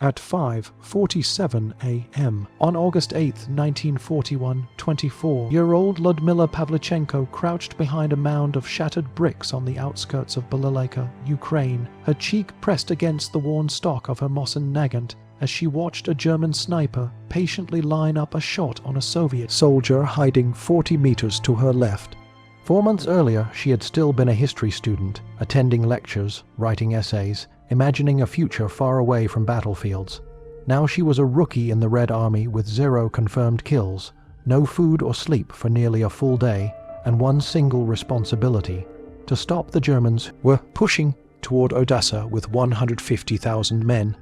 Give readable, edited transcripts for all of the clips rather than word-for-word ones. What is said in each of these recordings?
At 5:47 a.m. on August 8, 1941, 24-year-old Ludmila Pavlichenko crouched behind a mound of shattered bricks on the outskirts of Balilayka, Ukraine, her cheek pressed against the worn stock of her Mosin Nagant as she watched a German sniper patiently line up a shot on a Soviet soldier hiding 40 meters to her left. 4 months earlier, she had still been a history student, attending lectures, writing essays, imagining a future far away from battlefields. Now she was a rookie in the Red Army with 0 confirmed kills, no food or sleep for nearly a full day, and one single responsibility: to stop the Germans who were pushing toward Odessa with 150,000 men,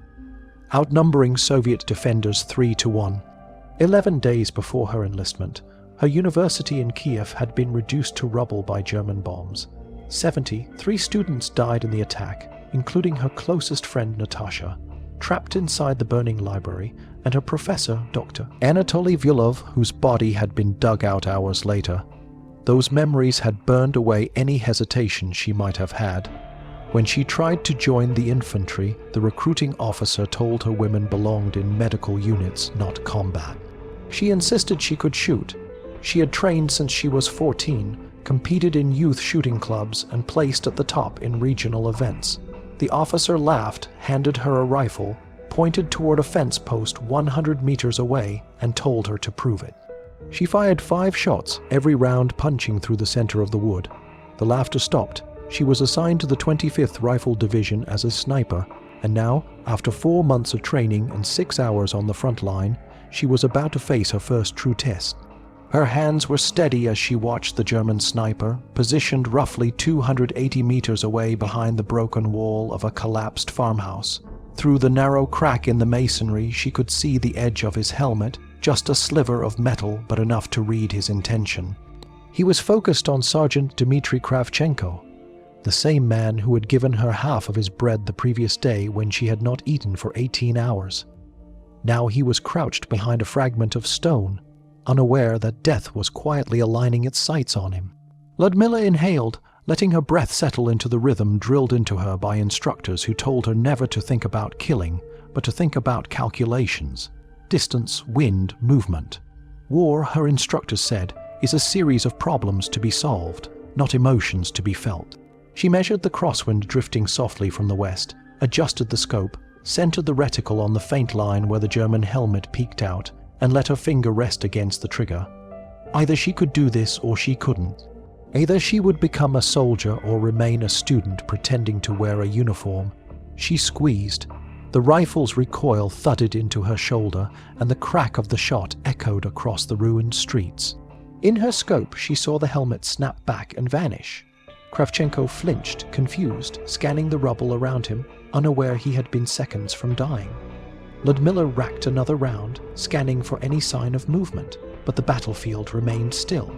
outnumbering Soviet defenders 3-1. 11 days before her enlistment, her university in Kiev had been reduced to rubble by German bombs. 73 students died in the attack, including her closest friend Natasha, trapped inside the burning library, and her professor, Dr. Anatoly Vyulov, whose body had been dug out hours later. Those memories had burned away any hesitation she might have had. When she tried to join the infantry, the recruiting officer told her women belonged in medical units, not combat. She insisted she could shoot. She had trained since she was 14, competed in youth shooting clubs, and placed at the top in regional events. The officer laughed, handed her a rifle, pointed toward a fence post 100 meters away, and told her to prove it. She fired 5 shots, every round punching through the center of the wood. The laughter stopped. She was assigned to the 25th Rifle Division as a sniper, and now, after 4 months of training and 6 hours on the front line, she was about to face her first true test. Her hands were steady as she watched the German sniper, positioned roughly 280 meters away behind the broken wall of a collapsed farmhouse. Through the narrow crack in the masonry, she could see the edge of his helmet, just a sliver of metal, but enough to read his intention. He was focused on Sergeant Dmitry Kravchenko, the same man who had given her half of his bread the previous day when she had not eaten for 18 hours. Now he was crouched behind a fragment of stone, unaware that death was quietly aligning its sights on him. Ludmila inhaled, letting her breath settle into the rhythm drilled into her by instructors who told her never to think about killing, but to think about calculations: distance, wind, movement. War, her instructors said, is a series of problems to be solved, not emotions to be felt. She measured the crosswind drifting softly from the west, adjusted the scope, centered the reticle on the faint line where the German helmet peeked out, and let her finger rest against the trigger. Either she could do this or she couldn't. Either she would become a soldier or remain a student pretending to wear a uniform. She squeezed. The rifle's recoil thudded into her shoulder, and the crack of the shot echoed across the ruined streets. In her scope, she saw the helmet snap back and vanish. Kravchenko flinched, confused, scanning the rubble around him, unaware he had been seconds from dying. Ludmila racked another round, scanning for any sign of movement, but the battlefield remained still.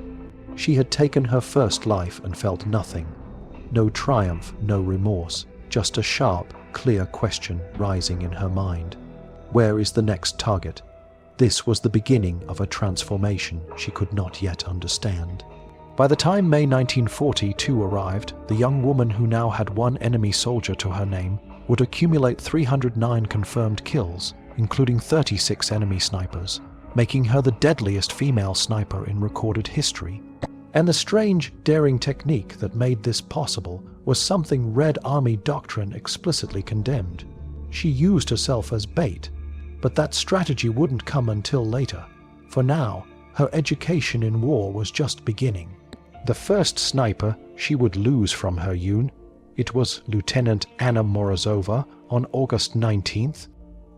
She had taken her first life and felt nothing. No triumph, no remorse, just a sharp, clear question rising in her mind. Where is the next target? This was the beginning of a transformation she could not yet understand. By the time May 1942 arrived, the young woman who now had 1 enemy soldier to her name would accumulate 309 confirmed kills, including 36 enemy snipers, making her the deadliest female sniper in recorded history. And the strange, daring technique that made this possible was something Red Army doctrine explicitly condemned. She used herself as bait, but that strategy wouldn't come until later. For now, her education in war was just beginning. The first sniper she would lose from her unit, it was Lieutenant Anna Morozova on August 19th.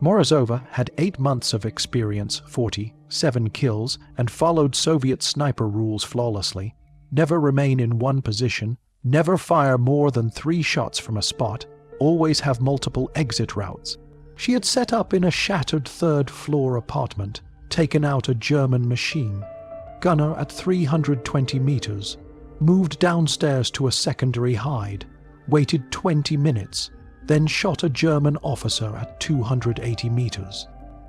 Morozova had 8 months of experience, 47 kills, and followed Soviet sniper rules flawlessly. Never remain in one position, never fire more than 3 shots from a spot, always have multiple exit routes. She had set up in a shattered 3rd-floor apartment, taken out a German machine gunner at 320 meters, moved downstairs to a secondary hide, waited 20 minutes, then shot a German officer at 280 meters.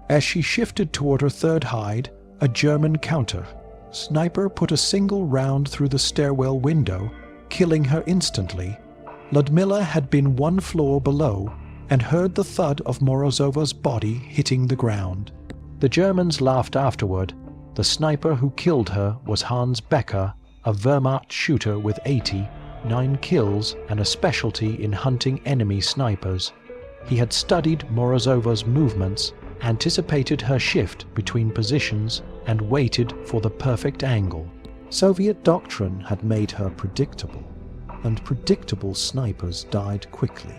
As she shifted toward her 3rd hide, a German counter sniper put a single round through the stairwell window, killing her instantly. Ludmila had been 1 floor below, and heard the thud of Morozova's body hitting the ground. The Germans laughed afterward. The sniper who killed her was Hans Becker, a Wehrmacht shooter with 89 kills and a specialty in hunting enemy snipers. He had studied Morozova's movements, anticipated her shift between positions, and waited for the perfect angle. Soviet doctrine had made her predictable, and predictable snipers died quickly.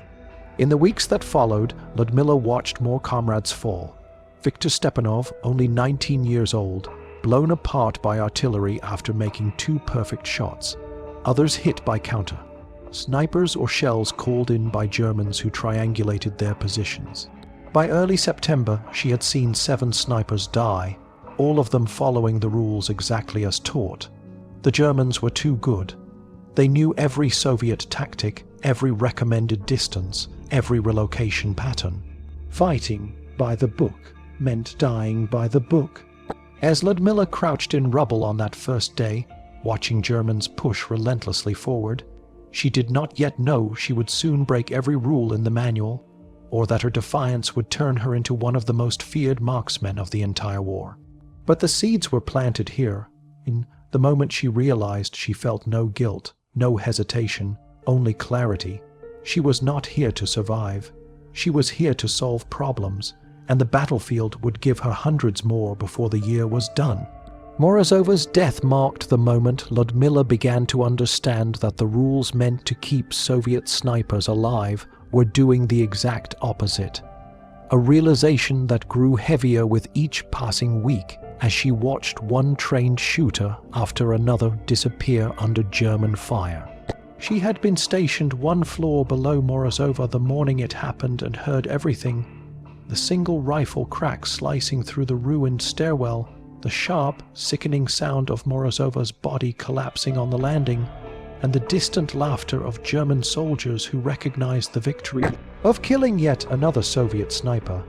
In the weeks that followed, Ludmila watched more comrades fall. Viktor Stepanov, only 19 years old, blown apart by artillery after making 2 perfect shots. Others hit by counter. Snipers or shells called in by Germans who triangulated their positions. By early September, she had seen 7 snipers die, all of them following the rules exactly as taught. The Germans were too good. They knew every Soviet tactic, every recommended distance, every relocation pattern. Fighting by the book meant dying by the book. As Ludmila crouched in rubble on that first day, watching Germans push relentlessly forward, she did not yet know she would soon break every rule in the manual, or that her defiance would turn her into one of the most feared marksmen of the entire war. But the seeds were planted here. In the moment she realized, she felt no guilt, no hesitation, only clarity. She was not here to survive. She was here to solve problems, and the battlefield would give her hundreds more before the year was done. Morozova's death marked the moment Ludmila began to understand that the rules meant to keep Soviet snipers alive were doing the exact opposite. A realization that grew heavier with each passing week as she watched one trained shooter after another disappear under German fire. She had been stationed 1 floor below Morozova the morning it happened and heard everything. The single rifle crack slicing through the ruined stairwell, the sharp, sickening sound of Morozova's body collapsing on the landing, and the distant laughter of German soldiers who recognized the victory of killing yet another Soviet sniper.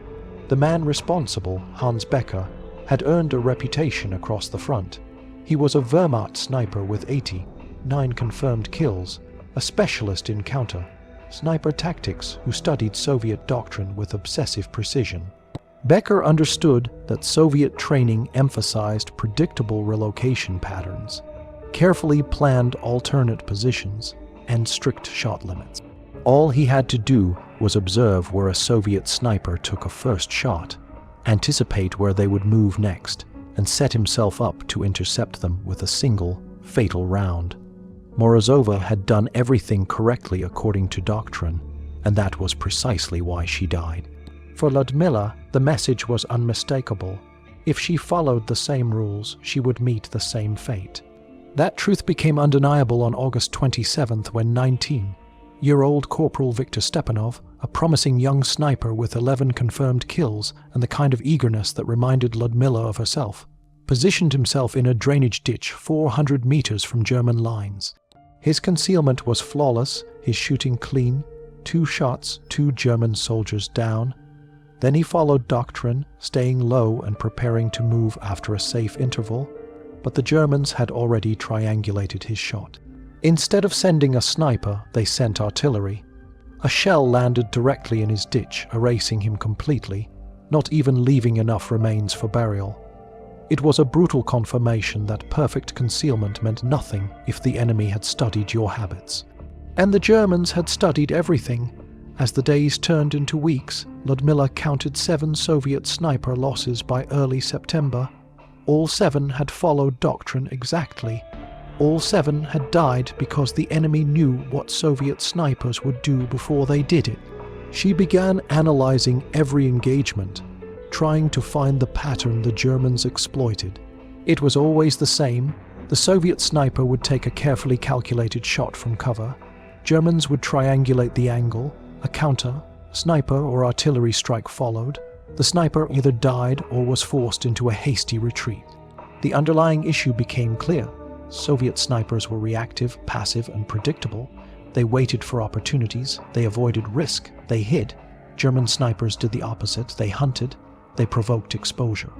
The man responsible, Hans Becker, had earned a reputation across the front. He was a Wehrmacht sniper with 89 confirmed kills, a specialist in counter sniper tactics who studied Soviet doctrine with obsessive precision. Becker understood that Soviet training emphasized predictable relocation patterns, carefully planned alternate positions, and strict shot limits. All he had to do was observe where a Soviet sniper took a first shot, anticipate where they would move next, and set himself up to intercept them with a single, fatal round. Morozova had done everything correctly according to doctrine, and that was precisely why she died. For Ludmila, the message was unmistakable. If she followed the same rules, she would meet the same fate. That truth became undeniable on August 27th when 19-year-old Corporal Viktor Stepanov, a promising young sniper with 11 confirmed kills and the kind of eagerness that reminded Ludmila of herself, positioned himself in a drainage ditch 400 meters from German lines. His concealment was flawless, his shooting clean, 2 shots, 2 German soldiers down. Then he followed doctrine, staying low and preparing to move after a safe interval, but the Germans had already triangulated his shot. Instead of sending a sniper, they sent artillery. A shell landed directly in his ditch, erasing him completely, not even leaving enough remains for burial. It was a brutal confirmation that perfect concealment meant nothing if the enemy had studied your habits. And the Germans had studied everything. As the days turned into weeks, Ludmila counted 7 Soviet sniper losses by early September. All 7 had followed doctrine exactly. All 7 had died because the enemy knew what Soviet snipers would do before they did it. She began analyzing every engagement, trying to find the pattern the Germans exploited. It was always the same. The Soviet sniper would take a carefully calculated shot from cover. Germans would triangulate the angle. A counter, sniper or artillery strike followed. The sniper either died or was forced into a hasty retreat. The underlying issue became clear. Soviet snipers were reactive, passive, and predictable. They waited for opportunities. They avoided risk. They hid. German snipers did the opposite. They hunted. They provoked exposure.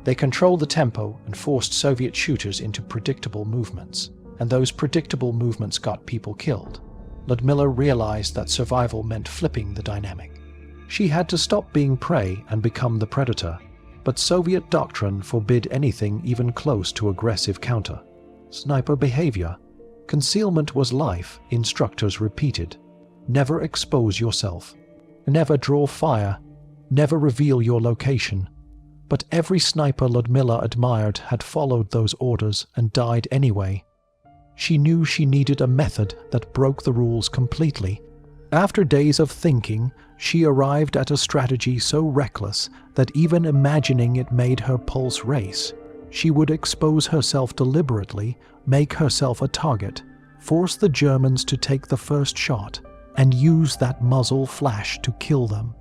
They controlled the tempo and forced Soviet shooters into predictable movements, and those predictable movements got people killed. Ludmila realized that survival meant flipping the dynamic. She had to stop being prey and become the predator, but Soviet doctrine forbid anything even close to aggressive counter. Sniper behavior. Concealment was life, instructors repeated. Never expose yourself. Never draw fire. Never reveal your location. But every sniper Ludmilla admired had followed those orders and died anyway. She knew she needed a method that broke the rules completely. After days of thinking, she arrived at a strategy so reckless that even imagining it made her pulse race. She would expose herself deliberately, make herself a target, force the Germans to take the first shot, and use that muzzle flash to kill them.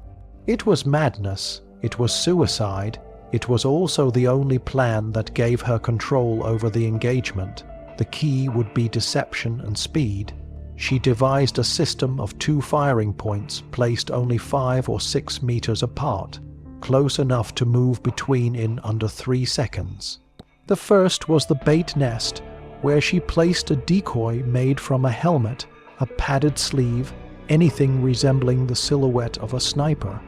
It was madness, it was suicide, it was also the only plan that gave her control over the engagement. The key would be deception and speed. She devised a system of 2 firing points placed only 5 or 6 meters apart, close enough to move between in under 3 seconds. The first was the bait nest, where she placed a decoy made from a helmet, a padded sleeve, anything resembling the silhouette of a sniper.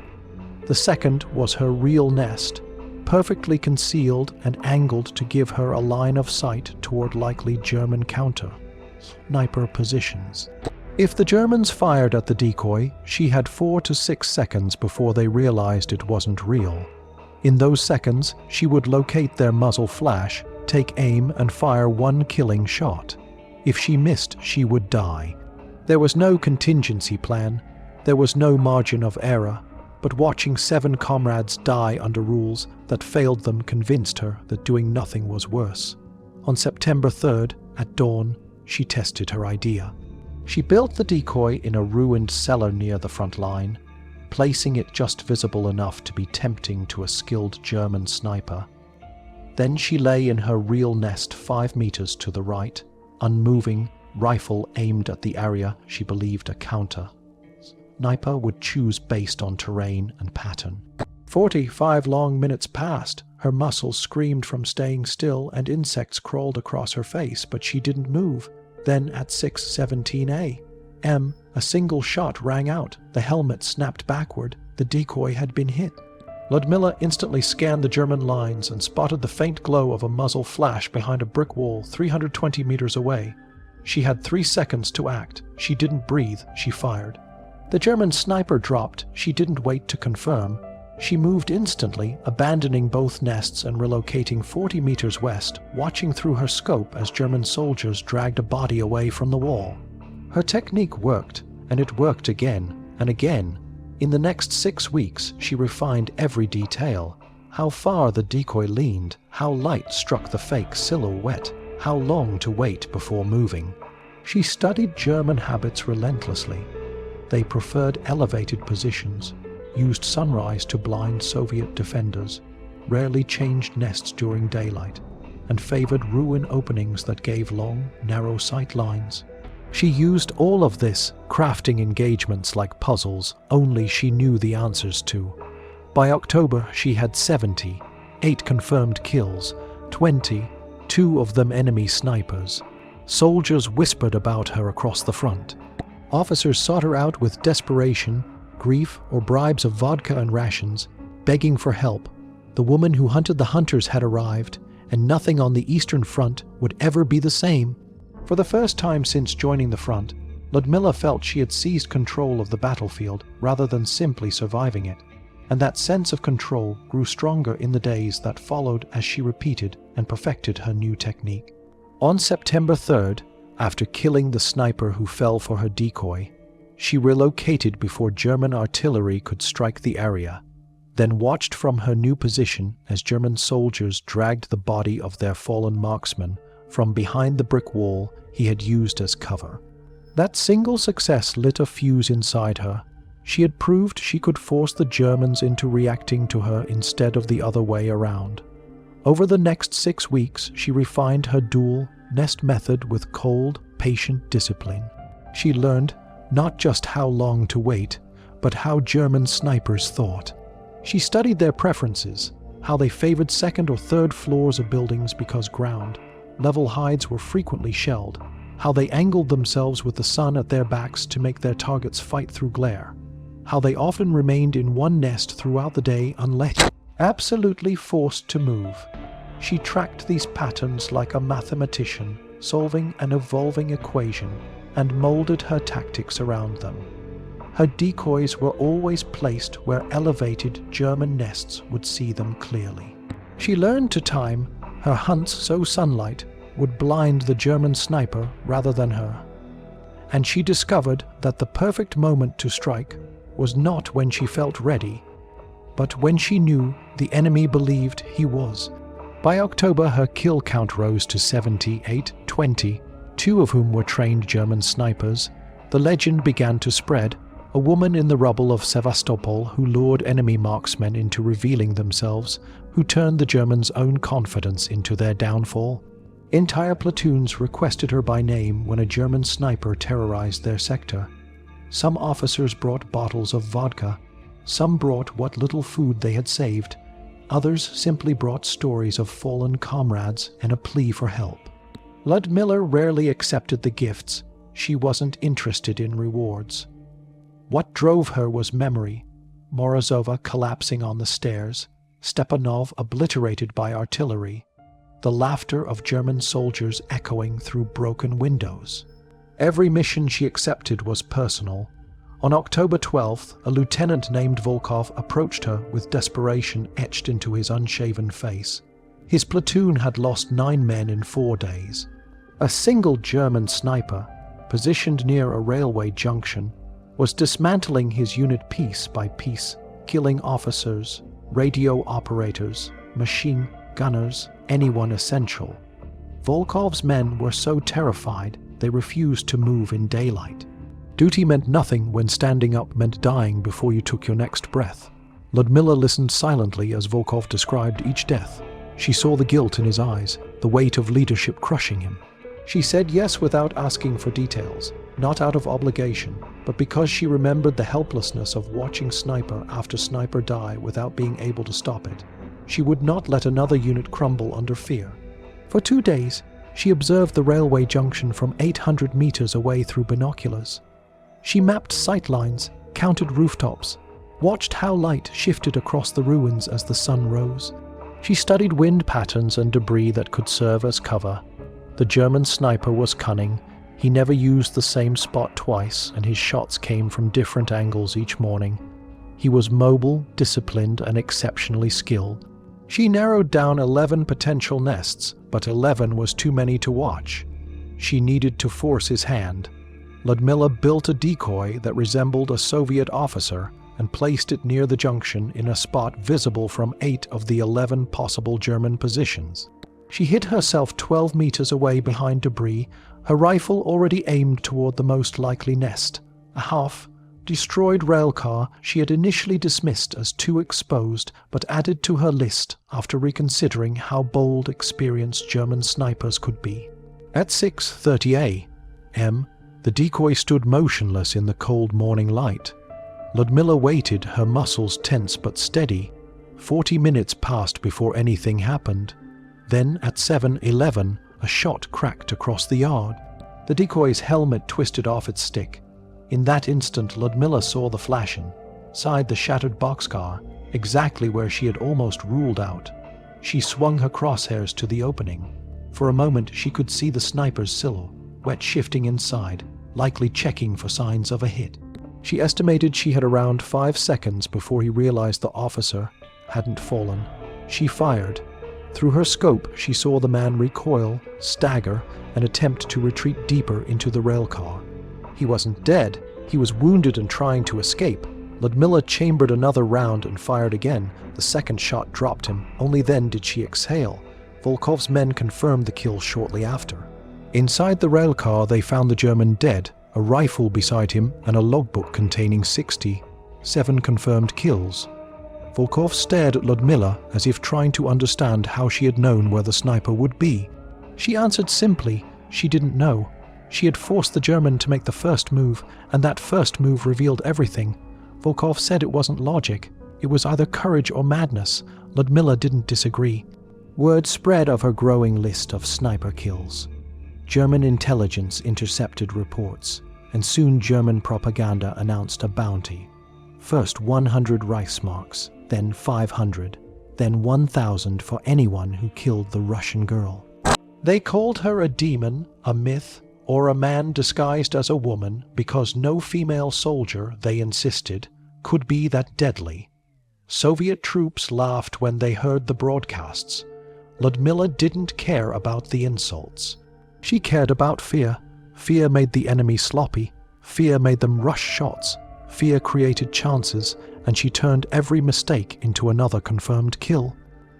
The second was her real nest, perfectly concealed and angled to give her a line of sight toward likely German counter. Sniper positions. If the Germans fired at the decoy, she had 4 to 6 seconds before they realized it wasn't real. In those seconds, she would locate their muzzle flash, take aim and fire 1 killing shot. If she missed, she would die. There was no contingency plan. There was no margin of error. But watching 7 comrades die under rules that failed them convinced her that doing nothing was worse. On September 3rd, at dawn, she tested her idea. She built the decoy in a ruined cellar near the front line, placing it just visible enough to be tempting to a skilled German sniper. Then she lay in her real nest 5 meters to the right, unmoving, rifle aimed at the area she believed a counter. Sniper would choose based on terrain and pattern. 45 long minutes passed. Her muscles screamed from staying still and insects crawled across her face, but she didn't move. Then at 6:17 a.m., a single shot rang out. The helmet snapped backward. The decoy had been hit. Ludmilla instantly scanned the German lines and spotted the faint glow of a muzzle flash behind a brick wall 320 meters away. She had 3 seconds to act. She didn't breathe. She fired. The German sniper dropped. She didn't wait to confirm. She moved instantly, abandoning both nests and relocating 40 meters west, watching through her scope as German soldiers dragged a body away from the wall. Her technique worked, and it worked again and again. In the next 6 weeks, she refined every detail. How far the decoy leaned, how light struck the fake silhouette, how long to wait before moving. She studied German habits relentlessly. They preferred elevated positions, used sunrise to blind Soviet defenders, rarely changed nests during daylight, and favored ruin openings that gave long, narrow sight lines. She used all of this, crafting engagements like puzzles only she knew the answers to. By October, she had 70, 8 confirmed kills, 20, 2 of them enemy snipers. Soldiers whispered about her across the front. Officers sought her out with desperation, grief, or bribes of vodka and rations, begging for help. The woman who hunted the hunters had arrived, and nothing on the Eastern Front would ever be the same. For the first time since joining the front, Ludmilla felt she had seized control of the battlefield rather than simply surviving it, and that sense of control grew stronger in the days that followed as she repeated and perfected her new technique. On September 3rd, after killing the sniper who fell for her decoy, she relocated before German artillery could strike the area, then watched from her new position as German soldiers dragged the body of their fallen marksman from behind the brick wall he had used as cover. That single success lit a fuse inside her. She had proved she could force the Germans into reacting to her instead of the other way around. Over the next 6 weeks, she refined her dual nest method with cold, patient discipline. She learned not just how long to wait, but how German snipers thought. She studied their preferences, how they favored second or third floors of buildings because ground-level hides were frequently shelled, how they angled themselves with the sun at their backs to make their targets fight through glare, how they often remained in one nest throughout the day unless absolutely forced to move. She tracked these patterns like a mathematician, solving an evolving equation, and molded her tactics around them. Her decoys were always placed where elevated German nests would see them clearly. She learned to time her hunts so sunlight would blind the German sniper rather than her. And she discovered that the perfect moment to strike was not when she felt ready, but when she knew the enemy believed he was. By October, her kill count rose to 78, 20, two of whom were trained German snipers. The legend began to spread. A woman in the rubble of Sevastopol who lured enemy marksmen into revealing themselves, who turned the Germans' own confidence into their downfall. Entire platoons requested her by name when a German sniper terrorized their sector. Some officers brought bottles of vodka. Some brought what little food they had saved. Others simply brought stories of fallen comrades and a plea for help. Ludmilla rarely accepted the gifts. She wasn't interested in rewards. What drove her was memory. Morozova collapsing on the stairs, Stepanov obliterated by artillery, the laughter of German soldiers echoing through broken windows. Every mission she accepted was personal. On October 12th, a lieutenant named Volkov approached her with desperation etched into his unshaven face. His platoon had lost 9 men in 4 days. A single German sniper, positioned near a railway junction, was dismantling his unit piece by piece, killing officers, radio operators, machine gunners, anyone essential. Volkov's men were so terrified they refused to move in daylight. Duty meant nothing when standing up meant dying before you took your next breath. Ludmilla listened silently as Volkov described each death. She saw the guilt in his eyes, the weight of leadership crushing him. She said yes without asking for details, not out of obligation, but because she remembered the helplessness of watching sniper after sniper die without being able to stop it. She would not let another unit crumble under fear. For 2 days, she observed the railway junction from 800 meters away through binoculars. She mapped sight lines, counted rooftops, watched how light shifted across the ruins as the sun rose. She studied wind patterns and debris that could serve as cover. The German sniper was cunning. He never used the same spot twice, and his shots came from different angles each morning. He was mobile, disciplined, and exceptionally skilled. She narrowed down 11 potential nests, but 11 was too many to watch. She needed to force his hand. Ludmilla built a decoy that resembled a Soviet officer and placed it near the junction in a spot visible from 8 of the 11 possible German positions. She hid herself 12 meters away behind debris, her rifle already aimed toward the most likely nest, a half-destroyed railcar she had initially dismissed as too exposed but added to her list after reconsidering how bold experienced German snipers could be. At 6:30 a.m., the decoy stood motionless in the cold morning light. Ludmilla waited, her muscles tense but steady. 40 minutes passed before anything happened. Then, at 7:11, a shot cracked across the yard. The decoy's helmet twisted off its stick. In that instant, Ludmilla saw the flash inside the shattered boxcar, exactly where she had almost ruled out. She swung her crosshairs to the opening. For a moment, she could see the sniper's silhouette shifting inside, likely checking for signs of a hit. She estimated she had around 5 seconds before he realized the officer hadn't fallen. She fired. Through her scope, she saw the man recoil, stagger, and attempt to retreat deeper into the railcar. He wasn't dead. He was wounded and trying to escape. Ludmilla chambered another round and fired again. The second shot dropped him. Only then did she exhale. Volkov's men confirmed the kill shortly after. Inside the railcar, they found the German dead, a rifle beside him, and a logbook containing 67 confirmed kills. Volkov stared at Ludmilla as if trying to understand how she had known where the sniper would be. She answered simply, she didn't know. She had forced the German to make the first move, and that first move revealed everything. Volkov said it wasn't logic. It was either courage or madness. Ludmilla didn't disagree. Word spread of her growing list of sniper kills. German intelligence intercepted reports, and soon German propaganda announced a bounty. First 100 Reichsmarks, then 500, then 1,000 for anyone who killed the Russian girl. They called her a demon, a myth, or a man disguised as a woman because no female soldier, they insisted, could be that deadly. Soviet troops laughed when they heard the broadcasts. Ludmilla didn't care about the insults. She cared about fear. Fear made the enemy sloppy. Fear made them rush shots. Fear created chances, and she turned every mistake into another confirmed kill.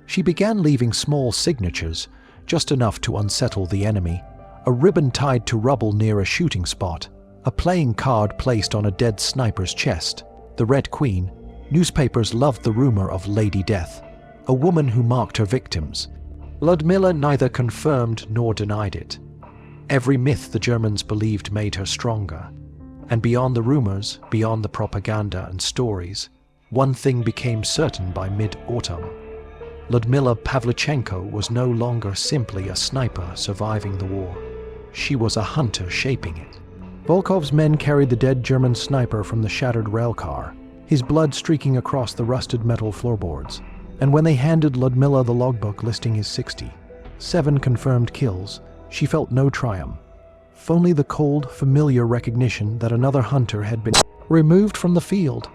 She began leaving small signatures, just enough to unsettle the enemy. A ribbon tied to rubble near a shooting spot. A playing card placed on a dead sniper's chest. The Red Queen. Newspapers loved the rumor of Lady Death. A woman who marked her victims. Ludmilla neither confirmed nor denied it. Every myth the Germans believed made her stronger. And beyond the rumors, beyond the propaganda and stories, one thing became certain by mid-autumn. Ludmilla Pavlichenko was no longer simply a sniper surviving the war. She was a hunter shaping it. Volkov's men carried the dead German sniper from the shattered railcar, his blood streaking across the rusted metal floorboards. And when they handed Ludmilla the logbook listing his 67 confirmed kills, she felt no triumph. Only the cold, familiar recognition that another hunter had been removed from the field.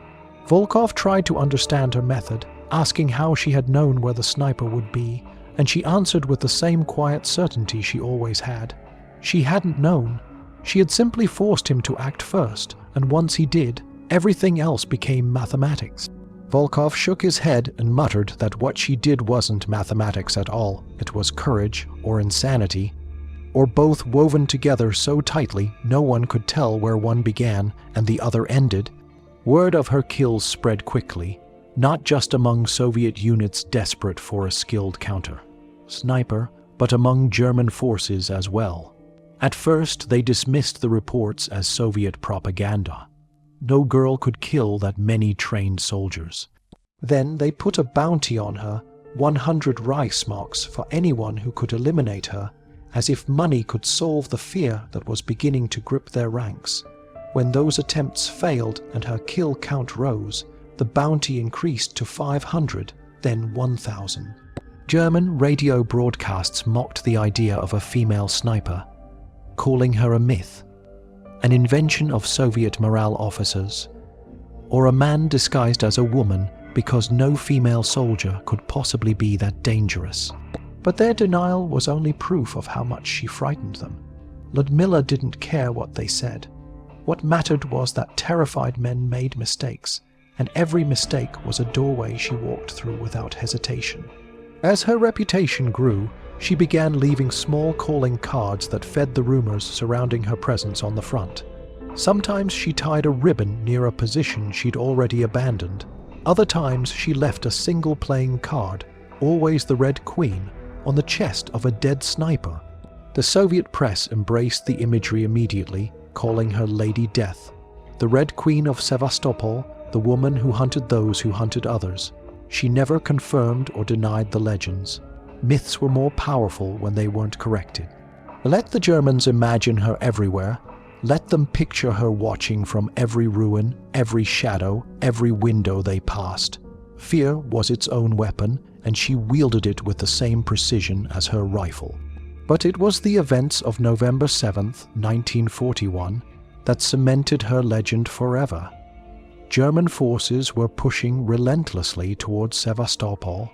Volkov tried to understand her method, asking how she had known where the sniper would be, and she answered with the same quiet certainty she always had. She hadn't known. She had simply forced him to act first, and once he did, everything else became mathematics. Volkov shook his head and muttered that what she did wasn't mathematics at all. It was courage or insanity, or both woven together so tightly no one could tell where one began and the other ended. Word of her kills spread quickly, not just among Soviet units desperate for a skilled counter-sniper, but among German forces as well. At first, they dismissed the reports as Soviet propaganda. No girl could kill that many trained soldiers. Then they put a bounty on her, 100 Reichsmarks for anyone who could eliminate her, as if money could solve the fear that was beginning to grip their ranks. When those attempts failed and her kill count rose, the bounty increased to 500, then 1,000. German radio broadcasts mocked the idea of a female sniper, calling her a myth, an invention of Soviet morale officers, or a man disguised as a woman because no female soldier could possibly be that dangerous. But their denial was only proof of how much she frightened them. Ludmilla didn't care what they said. What mattered was that terrified men made mistakes, and every mistake was a doorway she walked through without hesitation. As her reputation grew, she began leaving small calling cards that fed the rumors surrounding her presence on the front. Sometimes she tied a ribbon near a position she'd already abandoned. Other times she left a single playing card, always the Red Queen, on the chest of a dead sniper. The Soviet press embraced the imagery immediately, calling her Lady Death, the Red Queen of Sevastopol, the woman who hunted those who hunted others. She never confirmed or denied the legends. Myths were more powerful when they weren't corrected. Let the Germans imagine her everywhere. Let them picture her watching from every ruin, every shadow, every window they passed. Fear was its own weapon, and she wielded it with the same precision as her rifle. But it was the events of November 7th, 1941, that cemented her legend forever. German forces were pushing relentlessly towards Sevastopol,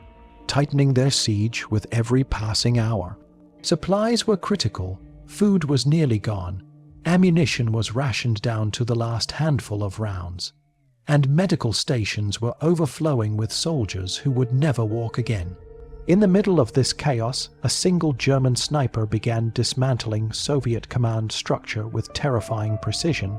tightening their siege with every passing hour. Supplies were critical, food was nearly gone, ammunition was rationed down to the last handful of rounds, and medical stations were overflowing with soldiers who would never walk again. In the middle of this chaos, a single German sniper began dismantling Soviet command structure with terrifying precision.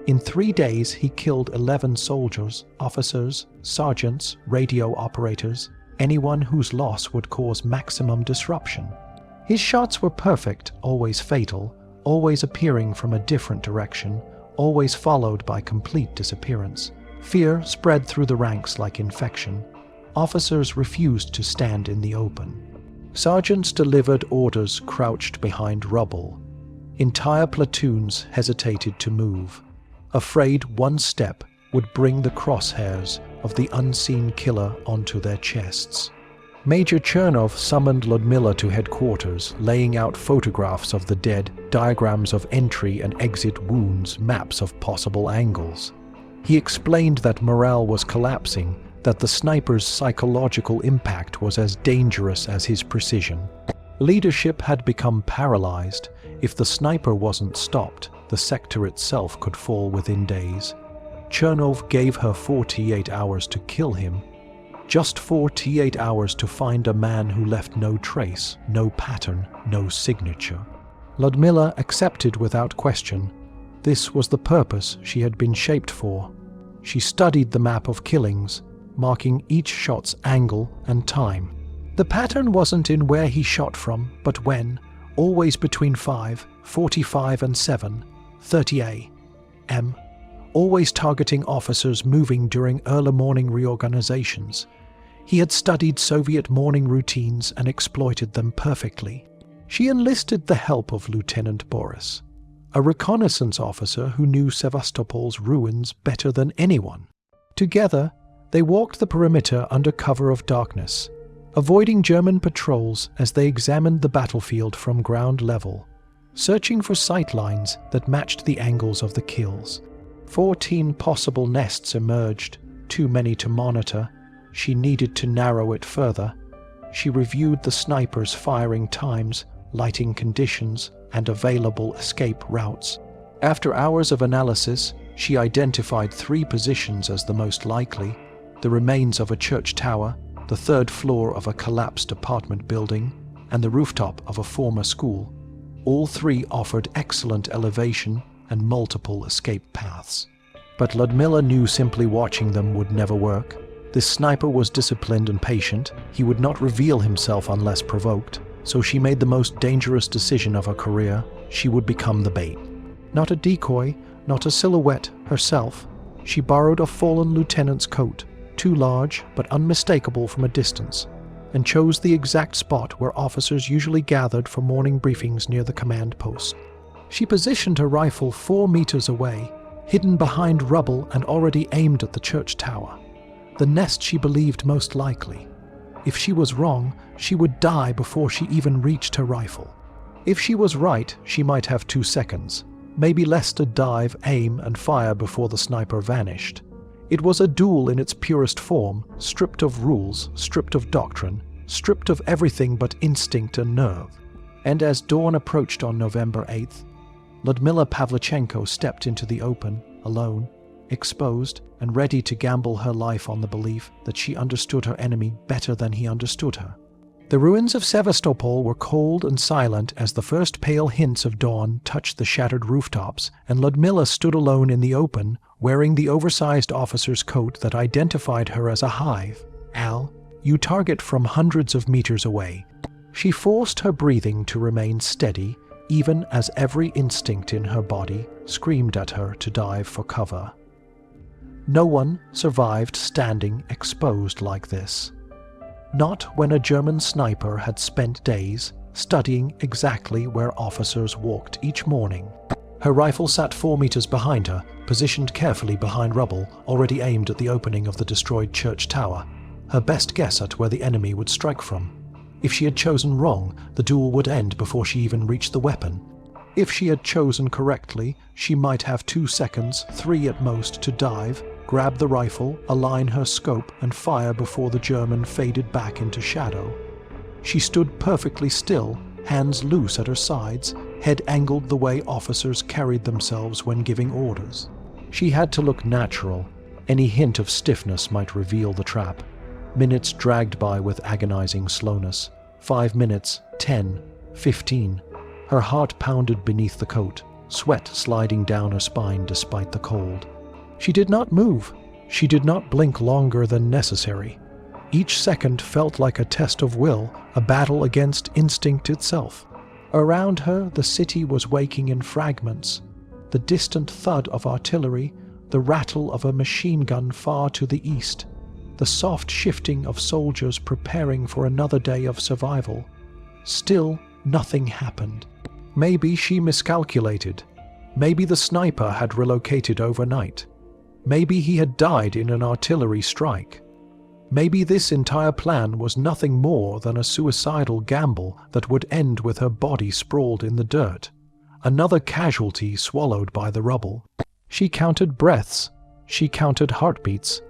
In 3 days, he killed 11 soldiers, officers, sergeants, radio operators, anyone whose loss would cause maximum disruption. His shots were perfect, always fatal, always appearing from a different direction, always followed by complete disappearance. Fear spread through the ranks like infection. Officers refused to stand in the open. Sergeants delivered orders crouched behind rubble. Entire platoons hesitated to move, afraid one step would bring the crosshairs of the unseen killer onto their chests. Major Chernov summoned Ludmilla to headquarters, laying out photographs of the dead, diagrams of entry and exit wounds, maps of possible angles. He explained that morale was collapsing, that the sniper's psychological impact was as dangerous as his precision. Leadership had become paralyzed. If the sniper wasn't stopped, the sector itself could fall within days. Chernov gave her 48 hours to kill him. Just 48 hours to find a man who left no trace, no pattern, no signature. Ludmilla accepted without question. This was the purpose she had been shaped for. She studied the map of killings, marking each shot's angle and time. The pattern wasn't in where he shot from, but when, always between 5:45 and 7:30 a.m., always targeting officers moving during early morning reorganizations. He had studied Soviet morning routines and exploited them perfectly. She enlisted the help of Lieutenant Boris, a reconnaissance officer who knew Sevastopol's ruins better than anyone. Together, they walked the perimeter under cover of darkness, avoiding German patrols as they examined the battlefield from ground level, searching for sightlines that matched the angles of the kills. 14 possible nests emerged, too many to monitor. She needed to narrow it further. She reviewed the sniper's firing times, lighting conditions, and available escape routes. After hours of analysis, she identified 3 positions as the most likely: the remains of a church tower, the 3rd floor of a collapsed apartment building, and the rooftop of a former school. All 3 offered excellent elevation and multiple escape paths. But Ludmilla knew simply watching them would never work. This sniper was disciplined and patient. He would not reveal himself unless provoked. So she made the most dangerous decision of her career. She would become the bait. Not a decoy, not a silhouette herself. She borrowed a fallen lieutenant's coat, too large but unmistakable from a distance, and chose the exact spot where officers usually gathered for morning briefings near the command post. She positioned her rifle 4 meters away, hidden behind rubble and already aimed at the church tower, the nest she believed most likely. If she was wrong, she would die before she even reached her rifle. If she was right, she might have 2 seconds, maybe less to dive, aim, and fire before the sniper vanished. It was a duel in its purest form, stripped of rules, stripped of doctrine, stripped of everything but instinct and nerve. And as dawn approached on November 8th, Ludmilla Pavlichenko stepped into the open, alone, exposed, and ready to gamble her life on the belief that she understood her enemy better than he understood her. The ruins of Sevastopol were cold and silent as the first pale hints of dawn touched the shattered rooftops, and Ludmilla stood alone in the open, wearing the oversized officer's coat that identified her as a hive. "Al, you target from hundreds of meters away." She forced her breathing to remain steady, even as every instinct in her body screamed at her to dive for cover. No one survived standing exposed like this. Not when a German sniper had spent days studying exactly where officers walked each morning. Her rifle sat 4 meters behind her, positioned carefully behind rubble, already aimed at the opening of the destroyed church tower, her best guess at where the enemy would strike from. If she had chosen wrong, the duel would end before she even reached the weapon. If she had chosen correctly, she might have 2 seconds, 3 at most, to dive, grab the rifle, align her scope, and fire before the German faded back into shadow. She stood perfectly still, hands loose at her sides, head angled the way officers carried themselves when giving orders. She had to look natural. Any hint of stiffness might reveal the trap. Minutes dragged by with agonizing slowness. 5 minutes, 10, 15. Her heart pounded beneath the coat, sweat sliding down her spine despite the cold. She did not move. She did not blink longer than necessary. Each second felt like a test of will, a battle against instinct itself. Around her, the city was waking in fragments. The distant thud of artillery, the rattle of a machine gun far to the east, the soft shifting of soldiers preparing for another day of survival. Still, nothing happened. Maybe she miscalculated. Maybe the sniper had relocated overnight. Maybe he had died in an artillery strike. Maybe this entire plan was nothing more than a suicidal gamble that would end with her body sprawled in the dirt, another casualty swallowed by the rubble. She counted breaths. She counted heartbeats.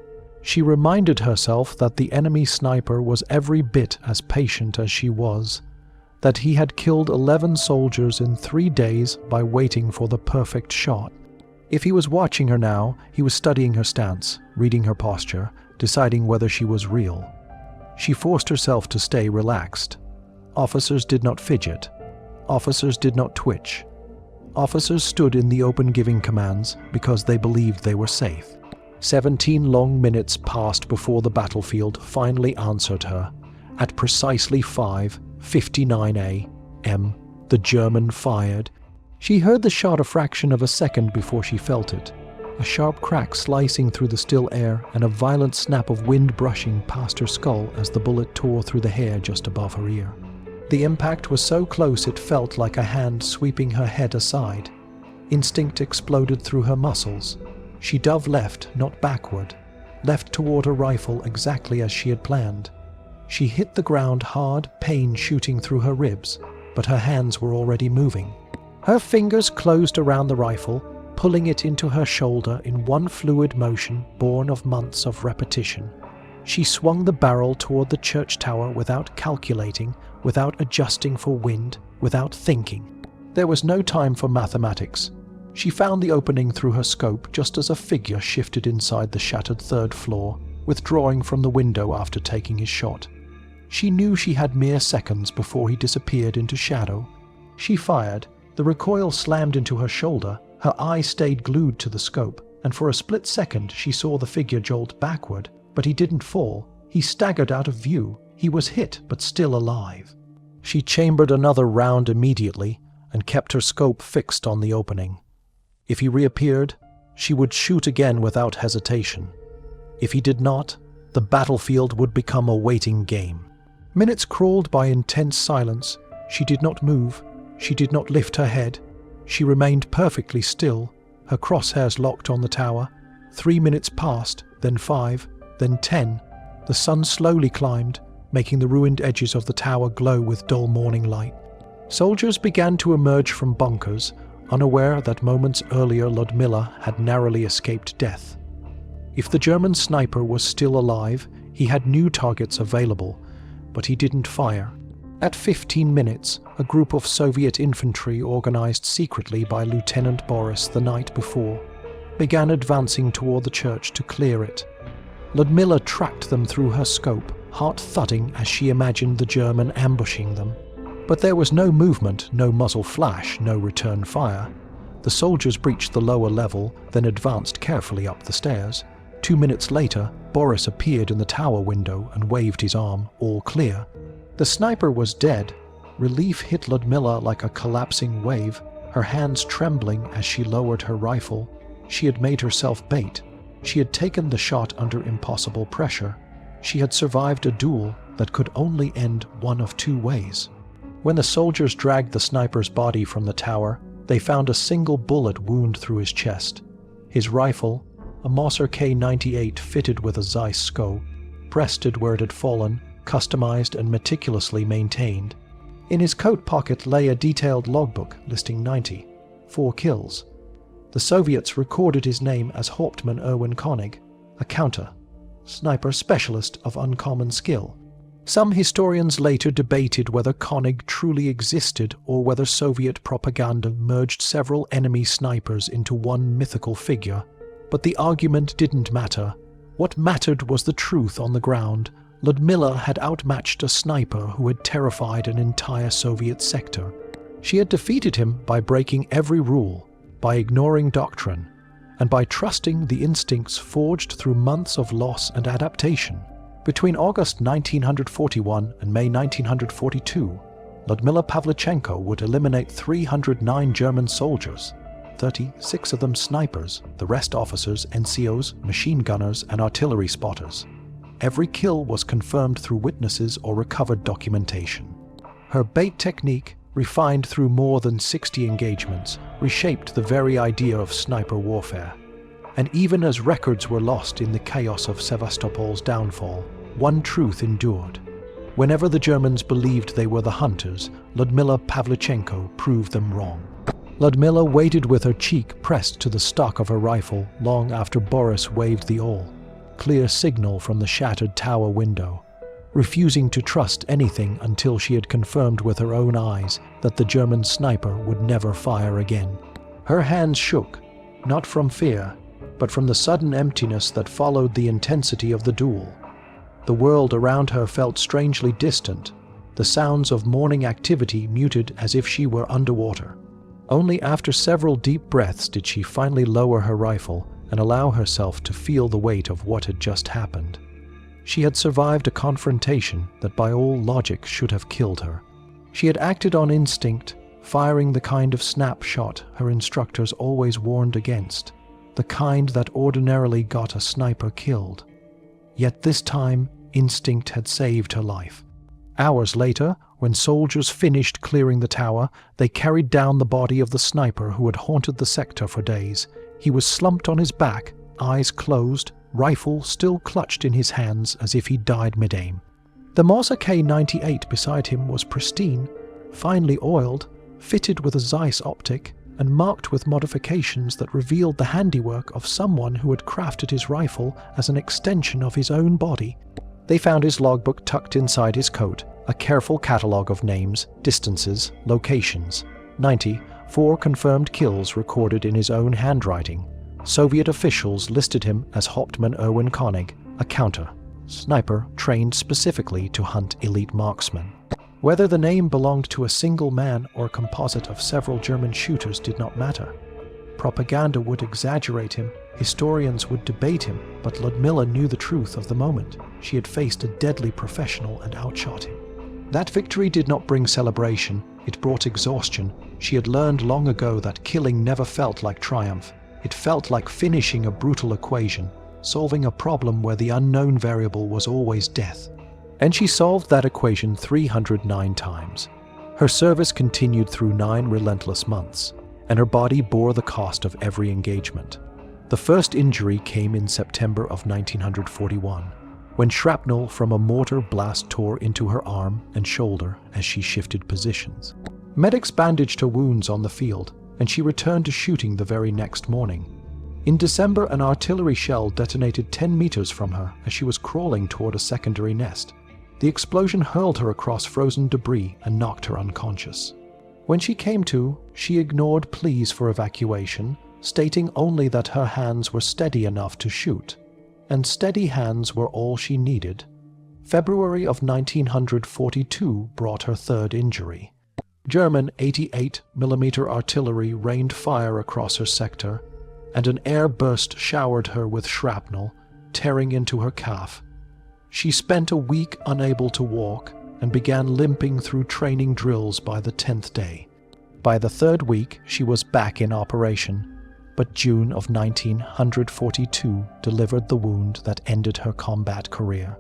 She reminded herself that the enemy sniper was every bit as patient as she was, that he had killed 11 soldiers in 3 days by waiting for the perfect shot. If he was watching her now, he was studying her stance, reading her posture, deciding whether she was real. She forced herself to stay relaxed. Officers did not fidget. Officers did not twitch. Officers stood in the open giving commands because they believed they were safe. 17 long minutes passed before the battlefield finally answered her. At precisely 5:59 a.m., the German fired. She heard the shot a fraction of a second before she felt it. A sharp crack slicing through the still air and a violent snap of wind brushing past her skull as the bullet tore through the hair just above her ear. The impact was so close it felt like a hand sweeping her head aside. Instinct exploded through her muscles. She dove left, not backward, left toward her rifle exactly as she had planned. She hit the ground hard, pain shooting through her ribs, but her hands were already moving. Her fingers closed around the rifle, pulling it into her shoulder in one fluid motion born of months of repetition. She swung the barrel toward the church tower without calculating, without adjusting for wind, without thinking. There was no time for mathematics. She found the opening through her scope just as a figure shifted inside the shattered 3rd floor, withdrawing from the window after taking his shot. She knew she had mere seconds before he disappeared into shadow. She fired. The recoil slammed into her shoulder. Her eye stayed glued to the scope, and for a split second she saw the figure jolt backward, but he didn't fall. He staggered out of view. He was hit, but still alive. She chambered another round immediately and kept her scope fixed on the opening. If he reappeared, she would shoot again without hesitation. If he did not, the battlefield would become a waiting game. Minutes crawled by intense silence. She did not move. She did not lift her head. She remained perfectly still, her crosshairs locked on the tower. 3 minutes passed, then 5, then 10. The sun slowly climbed, making the ruined edges of the tower glow with dull morning light. Soldiers began to emerge from bunkers, unaware that moments earlier Ludmilla had narrowly escaped death. If the German sniper was still alive, he had new targets available, but he didn't fire. At 15 minutes, a group of Soviet infantry organized secretly by Lieutenant Boris the night before began advancing toward the church to clear it. Ludmilla tracked them through her scope, heart thudding as she imagined the German ambushing them. But there was no movement, no muzzle flash, no return fire. The soldiers breached the lower level, then advanced carefully up the stairs. 2 minutes later, Boris appeared in the tower window and waved his arm, all clear. The sniper was dead. Relief hit Ludmilla like a collapsing wave, her hands trembling as she lowered her rifle. She had made herself bait. She had taken the shot under impossible pressure. She had survived a duel that could only end one of 2 ways. When the soldiers dragged the sniper's body from the tower, they found a single bullet wound through his chest. His rifle, a Mosser K98 fitted with a Zeiss scope, rested where it had fallen, customized and meticulously maintained. In his coat pocket lay a detailed logbook listing 90, 4 kills. The Soviets recorded his name as Hauptmann Erwin Koenig, a counter, sniper specialist of uncommon skill. Some historians later debated whether Koenig truly existed or whether Soviet propaganda merged several enemy snipers into one mythical figure. But the argument didn't matter. What mattered was the truth on the ground. Ludmilla had outmatched a sniper who had terrified an entire Soviet sector. She had defeated him by breaking every rule, by ignoring doctrine, and by trusting the instincts forged through months of loss and adaptation. Between August 1941 and May 1942, Ludmilla Pavlichenko would eliminate 309 German soldiers, 36 of them snipers, the rest officers, NCOs, machine gunners, and artillery spotters. Every kill was confirmed through witnesses or recovered documentation. Her bait technique, refined through more than 60 engagements, reshaped the very idea of sniper warfare. And even as records were lost in the chaos of Sevastopol's downfall, one truth endured. Whenever the Germans believed they were the hunters, Ludmila Pavlichenko proved them wrong. Ludmila waited with her cheek pressed to the stock of her rifle long after Boris waved the all, clear signal from the shattered tower window, refusing to trust anything until she had confirmed with her own eyes that the German sniper would never fire again. Her hands shook, not from fear, but from the sudden emptiness that followed the intensity of the duel. The world around her felt strangely distant, the sounds of morning activity muted as if she were underwater. Only after several deep breaths did she finally lower her rifle and allow herself to feel the weight of what had just happened. She had survived a confrontation that by all logic should have killed her. She had acted on instinct, firing the kind of snapshot her instructors always warned against, the kind that ordinarily got a sniper killed. Yet this time, instinct had saved her life. Hours later, when soldiers finished clearing the tower, they carried down the body of the sniper who had haunted the sector for days. He was slumped on his back, eyes closed, rifle still clutched in his hands as if he died mid-aim. The Moser K98 beside him was pristine, finely oiled, fitted with a Zeiss optic, and marked with modifications that revealed the handiwork of someone who had crafted his rifle as an extension of his own body. They found his logbook tucked inside his coat, a careful catalogue of names, distances, locations. 4 confirmed kills recorded in his own handwriting. Soviet officials listed him as Hauptmann Erwin Koenig, a counter, sniper trained specifically to hunt elite marksmen. Whether the name belonged to a single man or a composite of several German shooters did not matter. Propaganda would exaggerate him, historians would debate him, but Ludmila knew the truth of the moment. She had faced a deadly professional and outshot him. That victory did not bring celebration, it brought exhaustion. She had learned long ago that killing never felt like triumph. It felt like finishing a brutal equation, solving a problem where the unknown variable was always death. And she solved that equation 309 times. Her service continued through 9 relentless months, and her body bore the cost of every engagement. The first injury came in September of 1941, when shrapnel from a mortar blast tore into her arm and shoulder as she shifted positions. Medics bandaged her wounds on the field, and she returned to shooting the very next morning. In December, an artillery shell detonated 10 meters from her as she was crawling toward a secondary nest. The explosion hurled her across frozen debris and knocked her unconscious. When she came to, she ignored pleas for evacuation, stating only that her hands were steady enough to shoot, and steady hands were all she needed. February of 1942 brought her third injury. German 88mm artillery rained fire across her sector, and an air burst showered her with shrapnel, tearing into her calf. She spent a week unable to walk and began limping through training drills by the 10th day. By the 3rd week, she was back in operation, but June of 1942 delivered the wound that ended her combat career.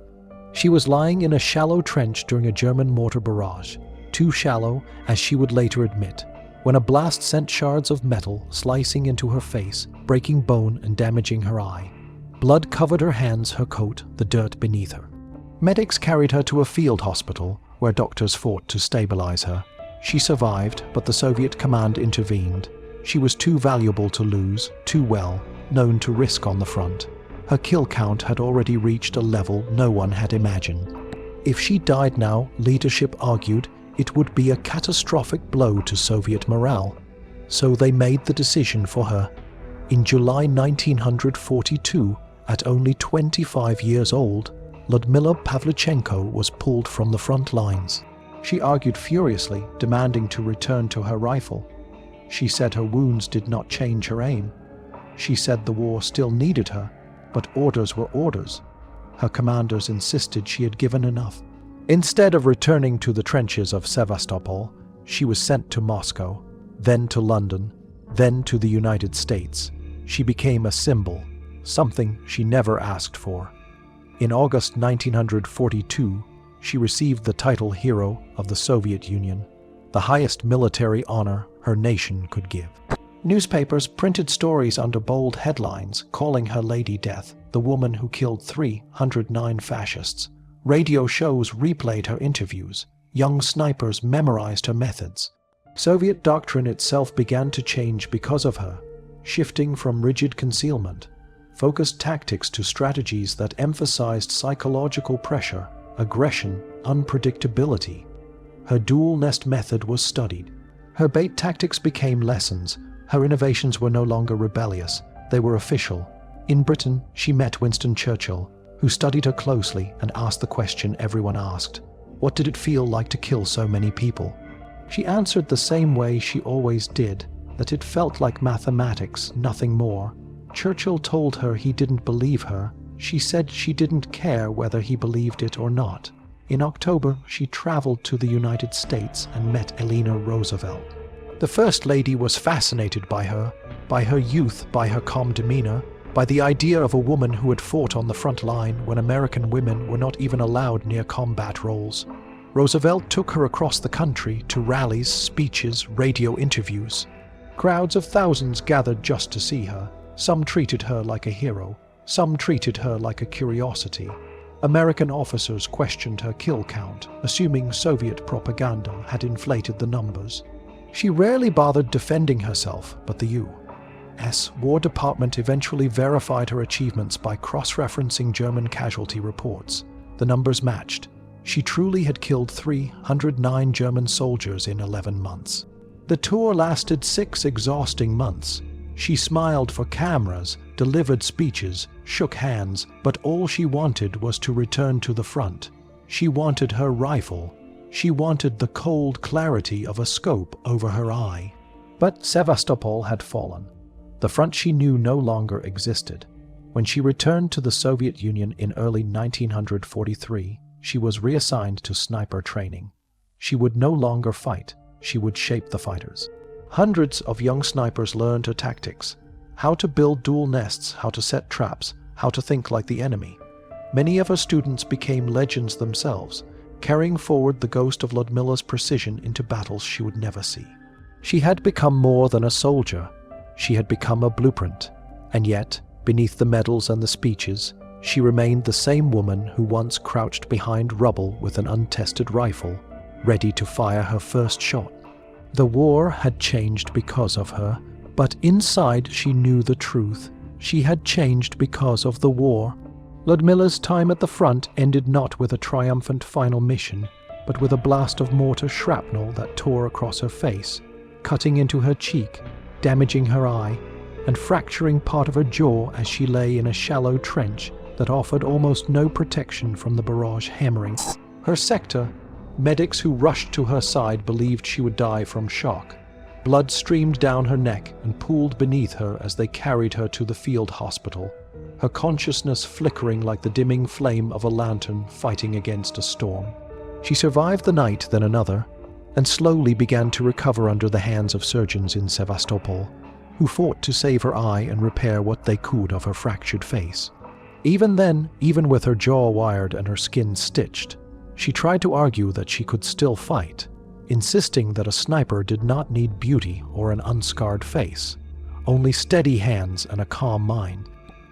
She was lying in a shallow trench during a German mortar barrage, too shallow, as she would later admit, when a blast sent shards of metal slicing into her face, breaking bone and damaging her eye. Blood covered her hands, her coat, the dirt beneath her. Medics carried her to a field hospital, where doctors fought to stabilize her. She survived, but the Soviet command intervened. She was too valuable to lose, too well known to risk on the front. Her kill count had already reached a level no one had imagined. If she died now, leadership argued, it would be a catastrophic blow to Soviet morale. So they made the decision for her. In July 1942, at only 25 years old, Ludmila Pavlichenko was pulled from the front lines. She argued furiously, demanding to return to her rifle. She said her wounds did not change her aim. She said the war still needed her, but orders were orders. Her commanders insisted she had given enough. Instead of returning to the trenches of Sevastopol, she was sent to Moscow, then to London, then to the United States. She became a symbol, something she never asked for. In August 1942, she received the title Hero of the Soviet Union, the highest military honor her nation could give. Newspapers printed stories under bold headlines calling her Lady Death, the woman who killed 309 fascists. Radio shows replayed her interviews. Young snipers memorized her methods. Soviet doctrine itself began to change because of her, shifting from rigid concealment, focused tactics to strategies that emphasized psychological pressure, aggression, unpredictability. Her dual nest method was studied. Her bait tactics became lessons. Her innovations were no longer rebellious, they were official. In Britain, she met Winston Churchill, who studied her closely and asked the question everyone asked: what did it feel like to kill so many people? She answered the same way she always did, that it felt like mathematics, nothing more. Churchill told her he didn't believe her. She said she didn't care whether he believed it or not. In October, she traveled to the United States and met Eleanor Roosevelt. The First Lady was fascinated by her youth, by her calm demeanor, by the idea of a woman who had fought on the front line when American women were not even allowed near combat roles. Roosevelt took her across the country to rallies, speeches, radio interviews. Crowds of thousands gathered just to see her. Some treated her like a hero, some treated her like a curiosity. American officers questioned her kill count, assuming Soviet propaganda had inflated the numbers. She rarely bothered defending herself, but the U.S. War Department eventually verified her achievements by cross-referencing German casualty reports. The numbers matched. She truly had killed 309 German soldiers in 11 months. The tour lasted 6 exhausting months. She smiled for cameras, delivered speeches, shook hands, but all she wanted was to return to the front. She wanted her rifle. She wanted the cold clarity of a scope over her eye. But Sevastopol had fallen. The front she knew no longer existed. When she returned to the Soviet Union in early 1943, she was reassigned to sniper training. She would no longer fight. She would shape the fighters. Hundreds of young snipers learned her tactics: how to build dual nests, how to set traps, how to think like the enemy. Many of her students became legends themselves, carrying forward the ghost of Ludmila's precision into battles she would never see. She had become more than a soldier. She had become a blueprint. And yet, beneath the medals and the speeches, she remained the same woman who once crouched behind rubble with an untested rifle, ready to fire her first shot. The war had changed because of her, but inside she knew the truth. She had changed because of the war. Ludmila's time at the front ended not with a triumphant final mission, but with a blast of mortar shrapnel that tore across her face, cutting into her cheek, damaging her eye, and fracturing part of her jaw as she lay in a shallow trench that offered almost no protection from the barrage hammering. Her sector, medics who rushed to her side believed she would die from shock. Blood streamed down her neck and pooled beneath her as they carried her to the field hospital, her consciousness flickering like the dimming flame of a lantern fighting against a storm. She survived the night, then another, and slowly began to recover under the hands of surgeons in Sevastopol, who fought to save her eye and repair what they could of her fractured face. Even then, even with her jaw wired and her skin stitched, she tried to argue that she could still fight, insisting that a sniper did not need beauty or an unscarred face, only steady hands and a calm mind.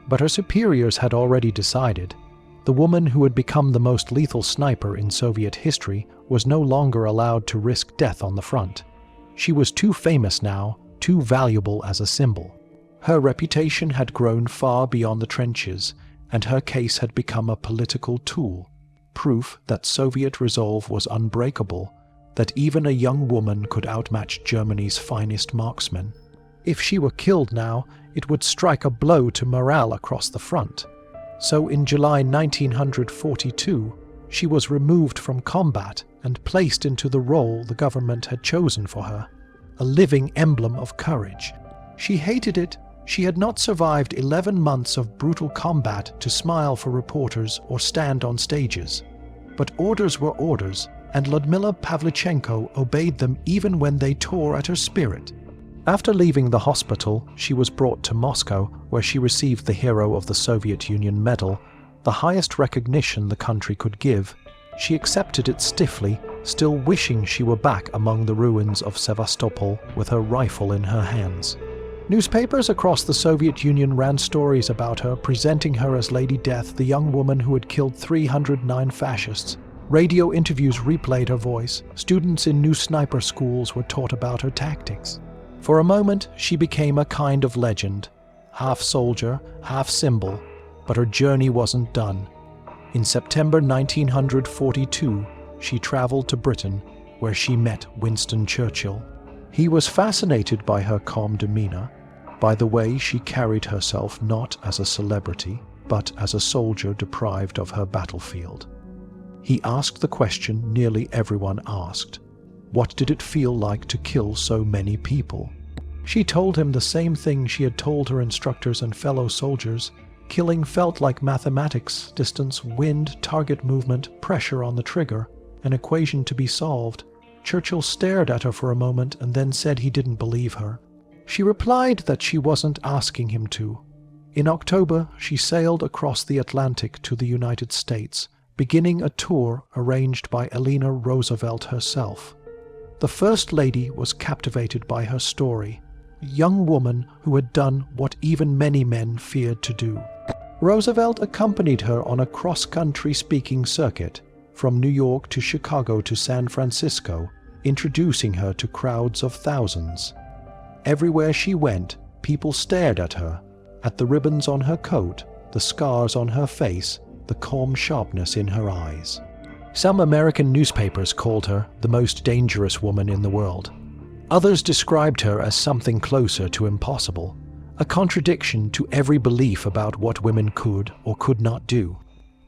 But her superiors had already decided. The woman who had become the most lethal sniper in Soviet history was no longer allowed to risk death on the front. She was too famous now, too valuable as a symbol. Her reputation had grown far beyond the trenches, and her case had become a political tool, proof that Soviet resolve was unbreakable, that even a young woman could outmatch Germany's finest marksmen. If she were killed now, it would strike a blow to morale across the front. So in July 1942, she was removed from combat and placed into the role the government had chosen for her, a living emblem of courage. She hated it. She had not survived 11 months of brutal combat to smile for reporters or stand on stages. But orders were orders, and Ludmila Pavlichenko obeyed them even when they tore at her spirit. After leaving the hospital, she was brought to Moscow, where she received the Hero of the Soviet Union Medal, the highest recognition the country could give. She accepted it stiffly, still wishing she were back among the ruins of Sevastopol with her rifle in her hands. Newspapers across the Soviet Union ran stories about her, presenting her as Lady Death, the young woman who had killed 309 fascists. Radio interviews replayed her voice. Students in new sniper schools were taught about her tactics. For a moment, she became a kind of legend, half soldier, half symbol, but her journey wasn't done. In September 1942, she traveled to Britain, where she met Winston Churchill. He was fascinated by her calm demeanor, by the way she carried herself not as a celebrity, but as a soldier deprived of her battlefield. He asked the question nearly everyone asked: what did it feel like to kill so many people? She told him the same thing she had told her instructors and fellow soldiers. Killing felt like mathematics: distance, wind, target movement, pressure on the trigger, an equation to be solved. Churchill stared at her for a moment and then said he didn't believe her. She replied that she wasn't asking him to. In October, she sailed across the Atlantic to the United States, beginning a tour arranged by Eleanor Roosevelt herself. The First Lady was captivated by her story, a young woman who had done what even many men feared to do. Roosevelt accompanied her on a cross-country speaking circuit, from New York to Chicago to San Francisco, introducing her to crowds of thousands. Everywhere she went, people stared at her, at the ribbons on her coat, the scars on her face, the calm sharpness in her eyes. Some American newspapers called her the most dangerous woman in the world. Others described her as something closer to impossible, a contradiction to every belief about what women could or could not do.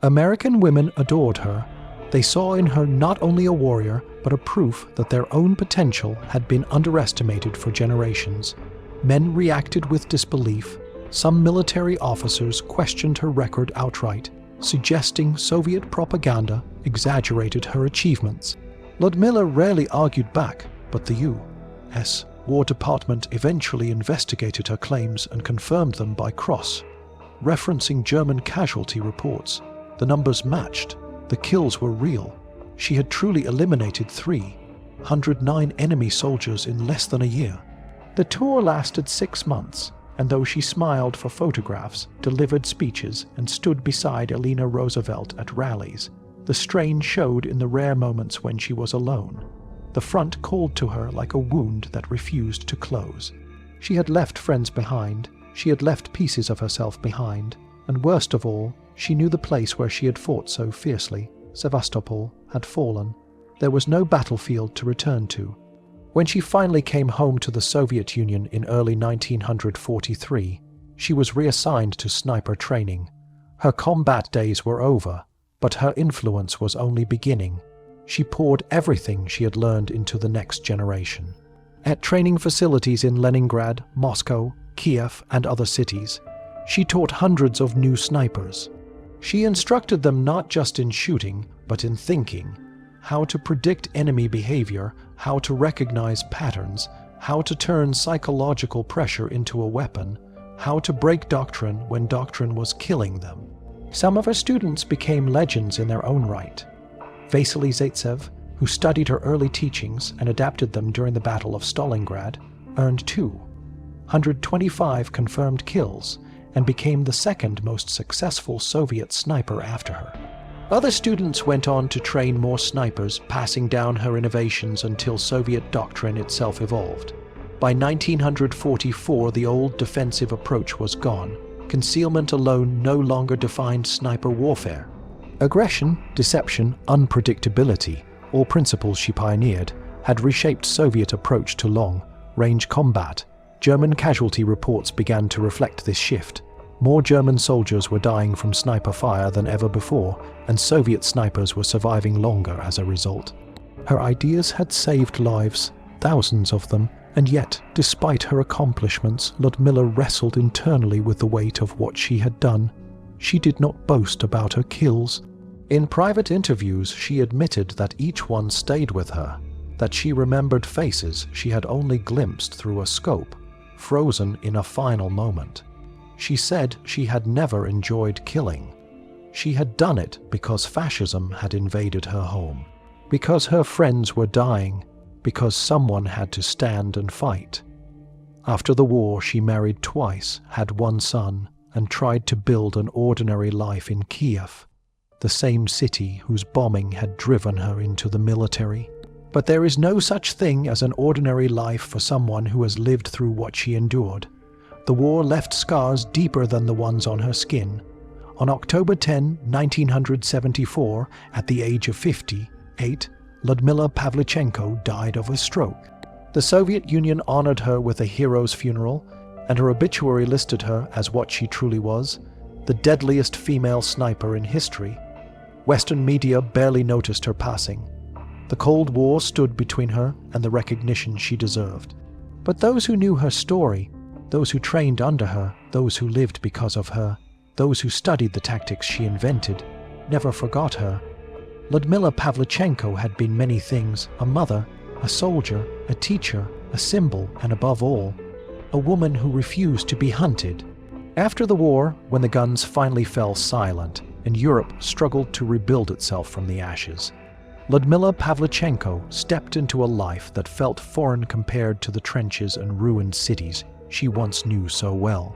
American women adored her. They saw in her not only a warrior, but a proof that their own potential had been underestimated for generations. Men reacted with disbelief. Some military officers questioned her record outright, suggesting Soviet propaganda exaggerated her achievements. Ludmilla rarely argued back, but the U.S. War Department eventually investigated her claims and confirmed them by cross-referencing German casualty reports. The numbers matched. The kills were real. She had truly eliminated 309 enemy soldiers in less than a year. The tour lasted 6 months, and though she smiled for photographs, delivered speeches, and stood beside Eleanor Roosevelt at rallies, the strain showed in the rare moments when she was alone. The front called to her like a wound that refused to close. She had left friends behind. She had left pieces of herself behind. And worst of all, she knew the place where she had fought so fiercely. Sevastopol had fallen. There was no battlefield to return to. When she finally came home to the Soviet Union in early 1943, she was reassigned to sniper training. Her combat days were over, but her influence was only beginning. She poured everything she had learned into the next generation. At training facilities in Leningrad, Moscow, Kiev, and other cities, she taught hundreds of new snipers. She instructed them not just in shooting, but in thinking, how to predict enemy behavior, how to recognize patterns, how to turn psychological pressure into a weapon, how to break doctrine when doctrine was killing them. Some of her students became legends in their own right. Vasily Zaitsev, who studied her early teachings and adapted them during the Battle of Stalingrad, earned 225 confirmed kills and became the second most successful Soviet sniper after her. Other students went on to train more snipers, passing down her innovations until Soviet doctrine itself evolved. By 1944, the old defensive approach was gone. Concealment alone no longer defined sniper warfare. Aggression, deception, unpredictability, all principles she pioneered, had reshaped Soviet approach to long-range combat. German casualty reports began to reflect this shift. More German soldiers were dying from sniper fire than ever before, and Soviet snipers were surviving longer as a result. Her ideas had saved lives, thousands of them, and yet, despite her accomplishments, Ludmilla wrestled internally with the weight of what she had done. She did not boast about her kills. In private interviews, she admitted that each one stayed with her, that she remembered faces she had only glimpsed through a scope, frozen in a final moment. She said she had never enjoyed killing. She had done it because fascism had invaded her home, because her friends were dying, because someone had to stand and fight. After the war, she married twice, had one son, and tried to build an ordinary life in Kiev, the same city whose bombing had driven her into the military. But there is no such thing as an ordinary life for someone who has lived through what she endured. The war left scars deeper than the ones on her skin. On October 10, 1974, at the age of 58, Lyudmila Pavlichenko died of a stroke. The Soviet Union honored her with a hero's funeral, and her obituary listed her as what she truly was, the deadliest female sniper in history. Western media barely noticed her passing. The Cold War stood between her and the recognition she deserved. But those who knew her story, those who trained under her, those who lived because of her, those who studied the tactics she invented, never forgot her. Lyudmila Pavlichenko had been many things: a mother, a soldier, a teacher, a symbol, and above all, a woman who refused to be hunted. After the war, when the guns finally fell silent and Europe struggled to rebuild itself from the ashes, Lyudmila Pavlichenko stepped into a life that felt foreign compared to the trenches and ruined cities she once knew so well.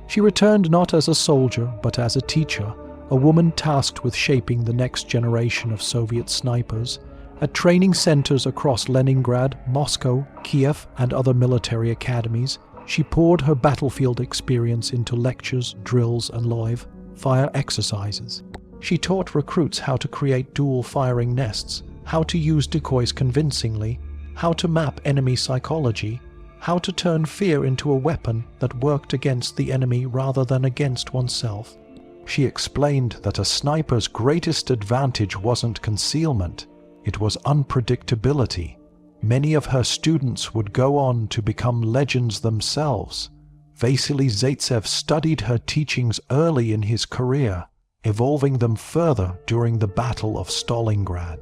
She returned not as a soldier, but as a teacher, a woman tasked with shaping the next generation of Soviet snipers. At training centers across Leningrad, Moscow, Kiev, and other military academies, she poured her battlefield experience into lectures, drills, and live fire exercises. She taught recruits how to create dual-firing nests, how to use decoys convincingly, how to map enemy psychology, how to turn fear into a weapon that worked against the enemy rather than against oneself. She explained that a sniper's greatest advantage wasn't concealment, it was unpredictability. Many of her students would go on to become legends themselves. Vasily Zaitsev studied her teachings early in his career, evolving them further during the Battle of Stalingrad.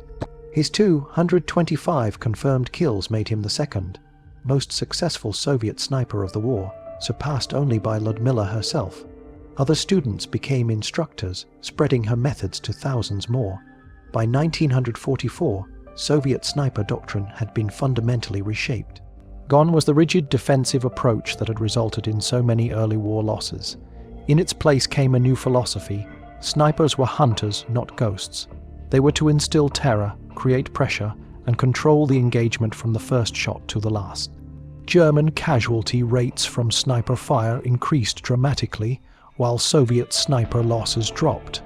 His 225 confirmed kills made him the second most successful Soviet sniper of the war, surpassed only by Lyudmila herself. Other students became instructors, spreading her methods to thousands more. By 1944, Soviet sniper doctrine had been fundamentally reshaped. Gone was the rigid defensive approach that had resulted in so many early war losses. In its place came a new philosophy. Snipers were hunters, not ghosts. They were to instill terror, create pressure, and control the engagement from the first shot to the last. German casualty rates from sniper fire increased dramatically, while Soviet sniper losses dropped.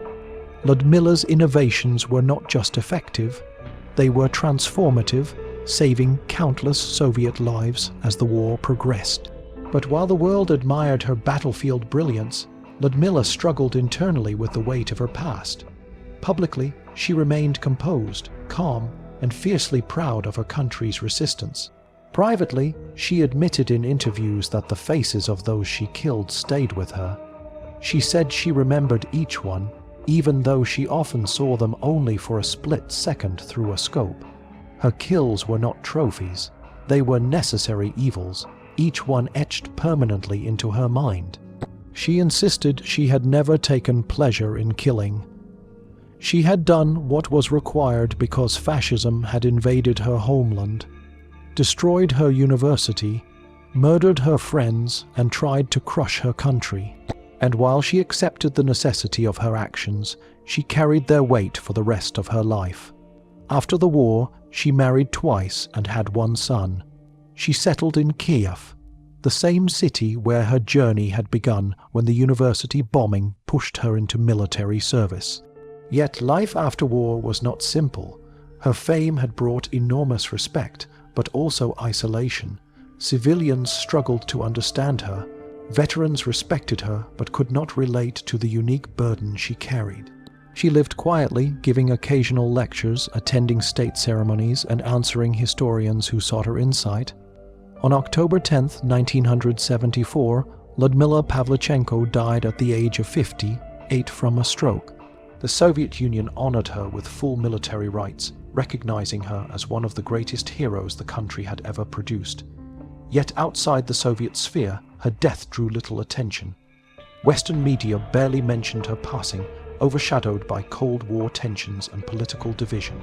Lyudmila's innovations were not just effective, they were transformative, saving countless Soviet lives as the war progressed. But while the world admired her battlefield brilliance, Lyudmila struggled internally with the weight of her past. Publicly, she remained composed, calm, and fiercely proud of her country's resistance. Privately, she admitted in interviews that the faces of those she killed stayed with her. She said she remembered each one, even though she often saw them only for a split second through a scope. Her kills were not trophies, they were necessary evils, each one etched permanently into her mind. She insisted she had never taken pleasure in killing. She had done what was required because fascism had invaded her homeland, destroyed her university, murdered her friends, and tried to crush her country. And while she accepted the necessity of her actions, she carried their weight for the rest of her life. After the war, she married twice and had one son. She settled in Kiev, the same city where her journey had begun when the university bombing pushed her into military service. Yet life after war was not simple. Her fame had brought enormous respect, but also isolation. Civilians struggled to understand her. Veterans respected her, but could not relate to the unique burden she carried. She lived quietly, giving occasional lectures, attending state ceremonies, and answering historians who sought her insight. On October 10, 1974, Lyudmila Pavlichenko died at the age of 58 from a stroke. The Soviet Union honored her with full military rights, recognizing her as one of the greatest heroes the country had ever produced. Yet outside the Soviet sphere, her death drew little attention. Western media barely mentioned her passing, overshadowed by Cold War tensions and political division.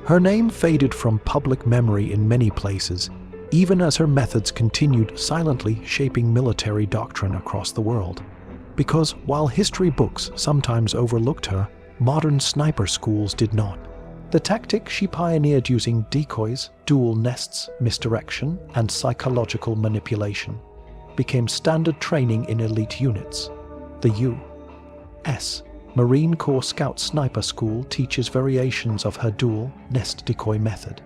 Her name faded from public memory in many places, even as her methods continued silently shaping military doctrine across the world. Because while history books sometimes overlooked her, modern sniper schools did not. The tactic she pioneered using decoys, dual nests, misdirection, and psychological manipulation became standard training in elite units. The U.S. Marine Corps Scout Sniper School teaches variations of her dual nest decoy method.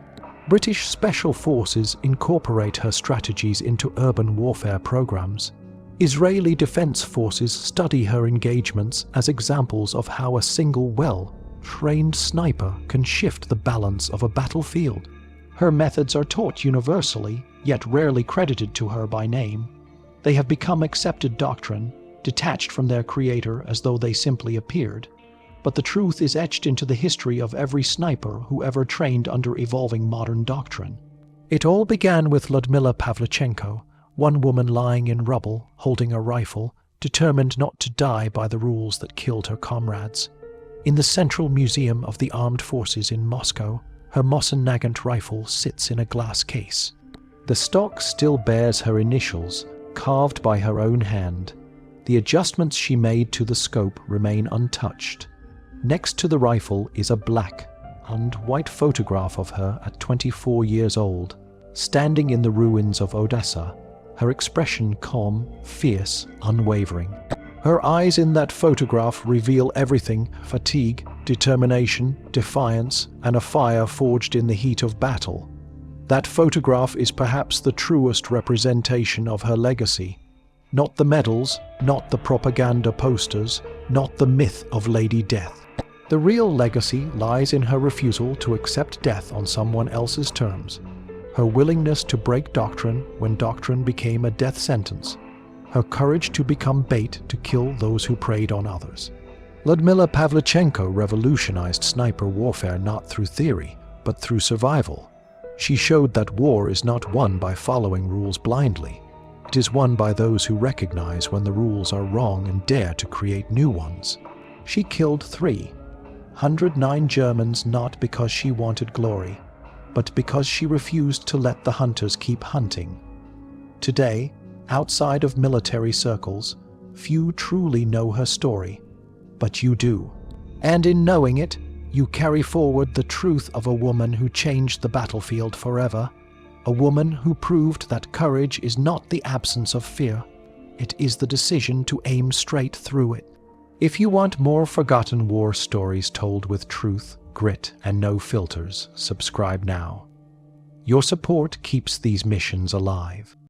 British Special Forces incorporate her strategies into urban warfare programs. Israeli Defense Forces study her engagements as examples of how a single well-trained sniper can shift the balance of a battlefield. Her methods are taught universally, yet rarely credited to her by name. They have become accepted doctrine, detached from their creator as though they simply appeared. But the truth is etched into the history of every sniper who ever trained under evolving modern doctrine. It all began with Ludmila Pavlichenko, one woman lying in rubble, holding a rifle, determined not to die by the rules that killed her comrades. In the Central Museum of the Armed Forces in Moscow, her Mosin-Nagant rifle sits in a glass case. The stock still bears her initials, carved by her own hand. The adjustments she made to the scope remain untouched. Next to the rifle is a black and white photograph of her at 24 years old, standing in the ruins of Odessa, her expression calm, fierce, unwavering. Her eyes in that photograph reveal everything: fatigue, determination, defiance, and a fire forged in the heat of battle. That photograph is perhaps the truest representation of her legacy. Not the medals, not the propaganda posters, not the myth of Lady Death. The real legacy lies in her refusal to accept death on someone else's terms, her willingness to break doctrine when doctrine became a death sentence, her courage to become bait to kill those who preyed on others. Ludmila Pavlichenko revolutionized sniper warfare not through theory, but through survival. She showed that war is not won by following rules blindly. It is won by those who recognize when the rules are wrong and dare to create new ones. She killed 309 Germans not because she wanted glory, but because she refused to let the hunters keep hunting. Today, outside of military circles, few truly know her story, but you do. And in knowing it, you carry forward the truth of a woman who changed the battlefield forever. A woman who proved that courage is not the absence of fear, it is the decision to aim straight through it. If you want more forgotten war stories told with truth, grit, and no filters, subscribe now. Your support keeps these missions alive.